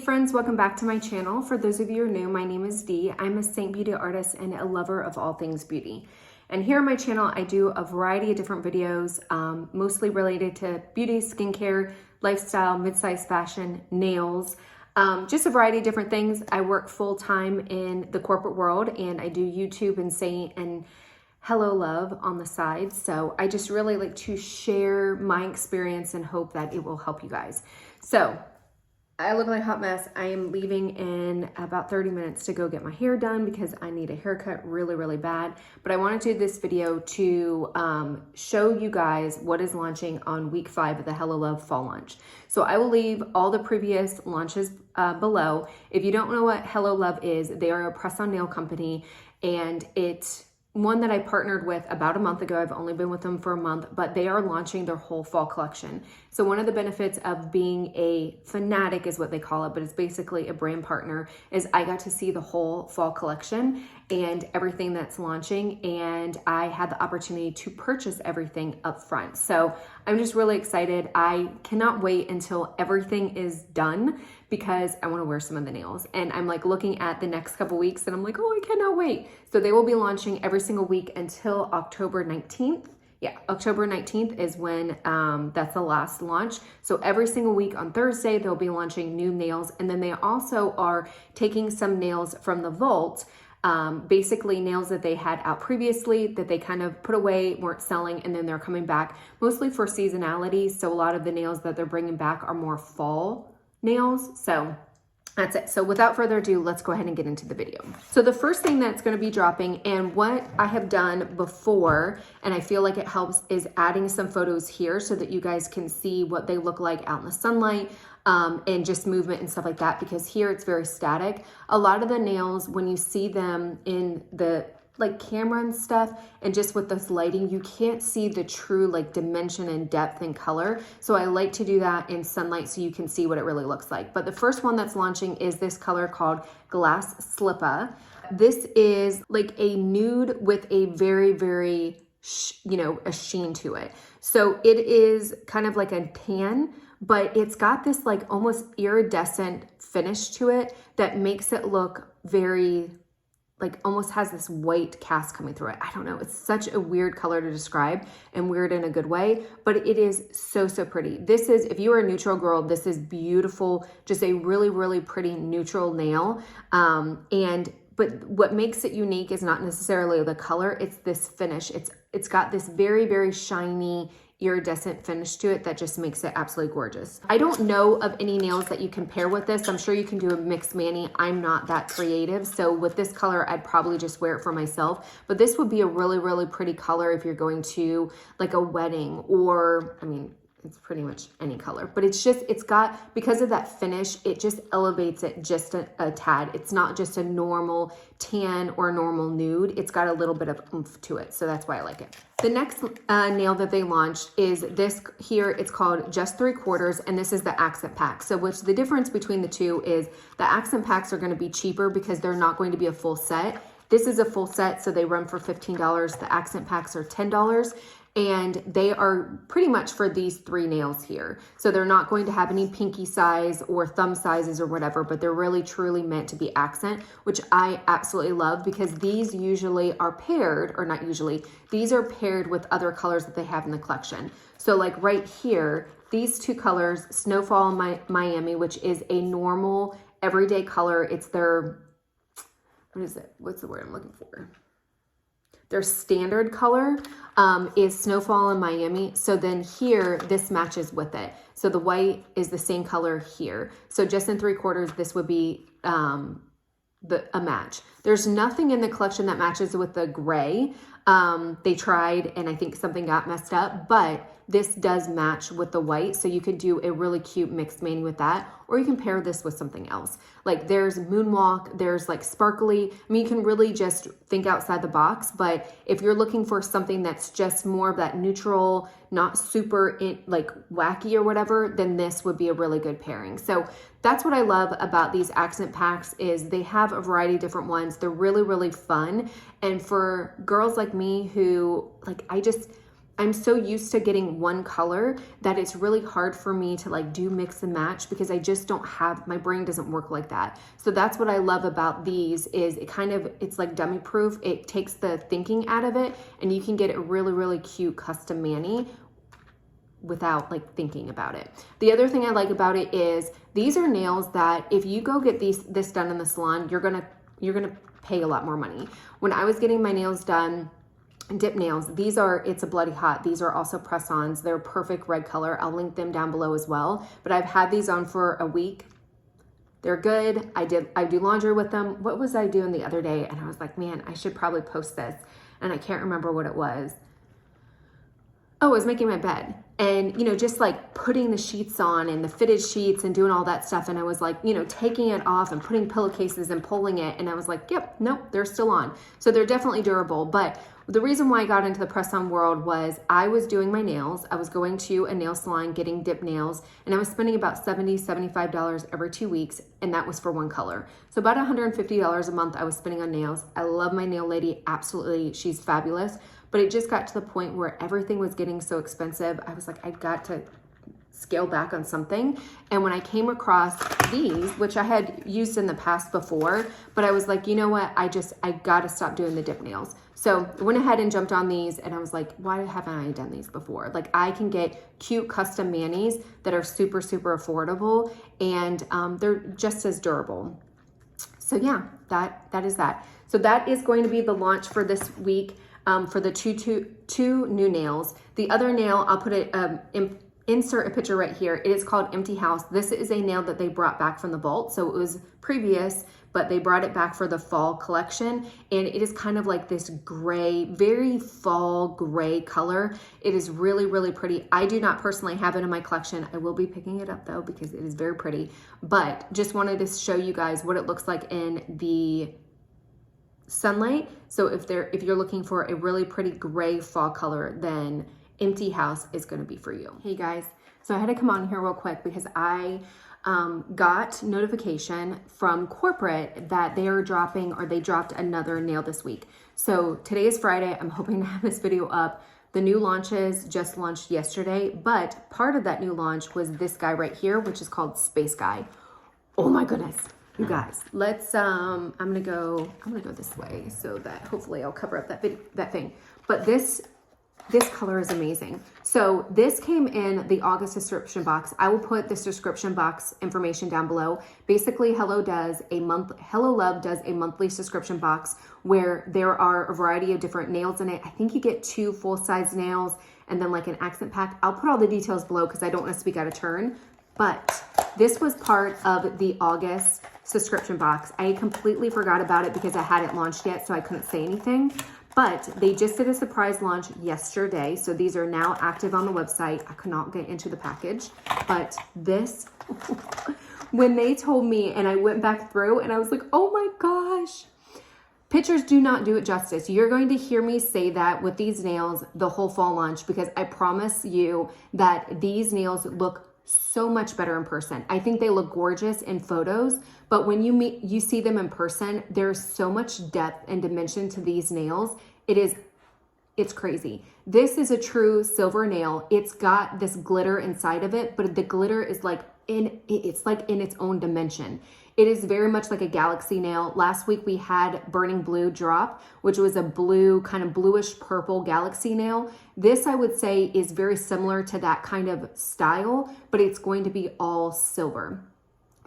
friends, welcome back to my channel. For those of you who are new, my name is Dee. I'm a Saint Beauty artist and a lover of all things beauty. And here on my channel, I do a variety of different videos, mostly related to beauty, skincare, lifestyle, mid-size fashion, nails, just a variety of different things. I work full-time in the corporate world and I do YouTube and Saint and Hello Love on the side. So I just really like to share my experience and hope that it will help you guys. So I look like a hot mess. I am leaving in about 30 minutes to go get my hair done because I need a haircut really, really bad. But I want to do this video to show you guys what is launching on week 5 of the Hello Love fall launch. So I will leave all the previous launches below. If you don't know what Hello Love is, they are a press-on nail company, and it's one that I partnered with about a month ago. I've only been with them for a month, but they are launching their whole fall collection. So one of the benefits of being a fanatic is what they call it, but it's basically a brand partner, is I got to see the whole fall collection and everything that's launching, and I had the opportunity to purchase everything up front. So I'm just really excited. I cannot wait until everything is done because I want to wear some of the nails. And I'm like looking at the next couple weeks and I'm like, oh, I cannot wait. So they will be launching every single week until October 19th. Yeah, October 19th is when that's the last launch. So every single week on Thursday, they'll be launching new nails. And then they also are taking some nails from the vault, basically nails that they had out previously that they kind of put away, weren't selling, and then they're coming back mostly for seasonality. So a lot of the nails that they're bringing back are more fall nails. So that's it. So without further ado, let's go ahead and get into the video. So the first thing that's going to be dropping, and what I have done before, and I feel like it helps, is adding some photos here so that you guys can see what they look like out in the sunlight, and just movement and stuff like that, because here it's very static. A lot of the nails, when you see them in the like camera and stuff, and just with this lighting, you can't see the true like dimension and depth and color. So I like to do that in sunlight so you can see what it really looks like. But the first one that's launching is this color called Glass Slippa. This is like a nude with a very, very, a sheen to it. So it is kind of like a tan, but it's got this like almost iridescent finish to it that makes it look very, like almost has this white cast coming through it. I don't know. It's such a weird color to describe, and weird in a good way, but it is so, so pretty. This is, if you are a neutral girl, this is beautiful. Just a really, really pretty neutral nail. But what makes it unique is not necessarily the color. It's this finish. It's got this very, very shiny, iridescent finish to it that just makes it absolutely gorgeous. I don't know of any nails that you can pair with this. I'm sure you can do a mixed mani. I'm not that creative. So with this color, I'd probably just wear it for myself. But this would be a really, really pretty color if you're going to like a wedding, or, I mean, it's pretty much any color, but it's just, it's got, because of that finish, it just elevates it just a tad. It's not just a normal tan or normal nude. It's got a little bit of oomph to it. So that's why I like it. The next nail that they launched is this here. It's called Just 3/4, and this is the accent pack. So which the difference between the two is the accent packs are going to be cheaper because they're not going to be a full set. This is a full set, so they run for $15. The accent packs are $10. And they are pretty much for these 3 nails here. So they're not going to have any pinky size or thumb sizes or whatever, but they're really truly meant to be accent, which I absolutely love, because these usually are paired, or not usually, these are paired with other colors that they have in the collection. So like right here, these 2 colors, Snowfall and Miami, which is a normal everyday color. It's their, what is it? What's the word I'm looking for? Their standard color is Snowfall and Miami. So then here, this matches with it. So the white is the same color here. So just in 3/4, this would be a match. There's nothing in the collection that matches with the gray. They tried, and I think something got messed up, but this does match with the white. So you could do a really cute mixed mani with that, or you can pair this with something else. Like there's Moonwalk, there's like Sparkly. I mean, you can really just think outside the box, but if you're looking for something that's just more of that neutral, not super like wacky or whatever, then this would be a really good pairing. So that's what I love about these accent packs, is they have a variety of different ones. They're really, really fun. And for girls like me who, like, I'm so used to getting one color that it's really hard for me to like do mix and match because I just don't have, my brain doesn't work like that. So that's what I love about these is it's like dummy proof. It takes the thinking out of it and you can get a really, really cute custom mani without like thinking about it. The other thing I like about it is these are nails that if you go get this done in the salon, you're gonna pay a lot more money. When I was getting my nails done, dip nails, it's a bloody hot. These are also press-ons. They're perfect red color. I'll link them down below as well. But I've had these on for a week. They're good. I do laundry with them. What was I doing the other day? And I was like, man, I should probably post this. And I can't remember what it was. Oh, I was making my bed and, just like putting the sheets on and the fitted sheets and doing all that stuff. And I was like, taking it off and putting pillowcases and pulling it. And I was like, yep, nope, they're still on. So they're definitely durable. But the reason why I got into the press-on world was I was doing my nails. I was going to a nail salon, getting dip nails, and I was spending about $70, $75 every 2 weeks. And that was for one color. So about $150 a month I was spending on nails. I love my nail lady. Absolutely. She's fabulous. But it just got to the point where everything was getting so expensive. I was like, I've got to scale back on something. And when I came across these, which I had used in the past before, but I was like, you know what? I got to stop doing the dip nails. So I went ahead and jumped on these and I was like, why haven't I done these before? Like I can get cute custom manis that are super, super affordable and they're just as durable. So yeah, that is that. So that is going to be the launch for this week. For the two new nails. The other nail, I'll put it, insert a picture right here. It is called Empty House. This is a nail that they brought back from the vault. So it was previous, but they brought it back for the fall collection. And it is kind of like this gray, very fall gray color. It is really, really pretty. I do not personally have it in my collection. I will be picking it up though, because it is very pretty, but just wanted to show you guys what it looks like in the sunlight. So if you're looking for a really pretty gray fall color, then Empty House is going to be for you. Hey guys, so I had to come on here real quick because I got notification from corporate that they dropped another nail this week. So today is Friday. I'm hoping to have this video up. The new launches just launched yesterday, but part of that new launch was this guy right here, which is called Space Guy. Oh my goodness. You guys, let's, I'm gonna go this way so that hopefully I'll cover up that thing. But this color is amazing. So this came in the August subscription box. I will put this description box information down below. Basically, Hello Love does a monthly subscription box where there are a variety of different nails in it. I think you get 2 full-size nails and then like an accent pack. I'll put all the details below because I don't want to speak out of turn. But this was part of the August subscription box. I completely forgot about it because I hadn't launched yet, so I couldn't say anything. But they just did a surprise launch yesterday. So these are now active on the website. I could not get into the package. But this, when they told me and I went back through and I was like, oh my gosh. Pictures do not do it justice. You're going to hear me say that with these nails the whole fall launch because I promise you that these nails look so much better in person. I think they look gorgeous in photos, but when you see them in person, there's so much depth and dimension to these nails. It's crazy. This is a true silver nail. It's got this glitter inside of it, but the glitter is like it's like in its own dimension. It is very much like a galaxy nail. Last week we had Burning Blue drop, which was a blue, kind of bluish purple galaxy nail. This I would say is very similar to that kind of style, but it's going to be all silver.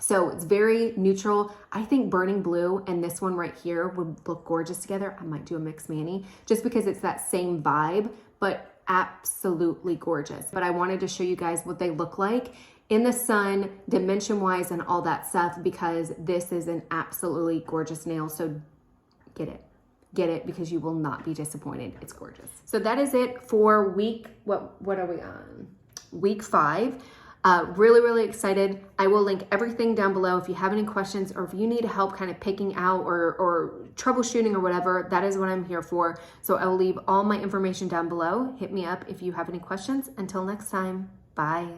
So it's very neutral. I think Burning Blue and this one right here would look gorgeous together. I might do a mixed mani just because it's that same vibe, but absolutely gorgeous. But I wanted to show you guys what they look like in the sun, dimension wise and all that stuff, because this is an absolutely gorgeous nail. So get it because you will not be disappointed. It's gorgeous. So that is it for what are we on? Week 5. Really, really excited. I will link everything down below. If you have any questions or if you need help kind of picking out or troubleshooting or whatever, that is what I'm here for. So I will leave all my information down below. Hit me up if you have any questions. Until next time, bye.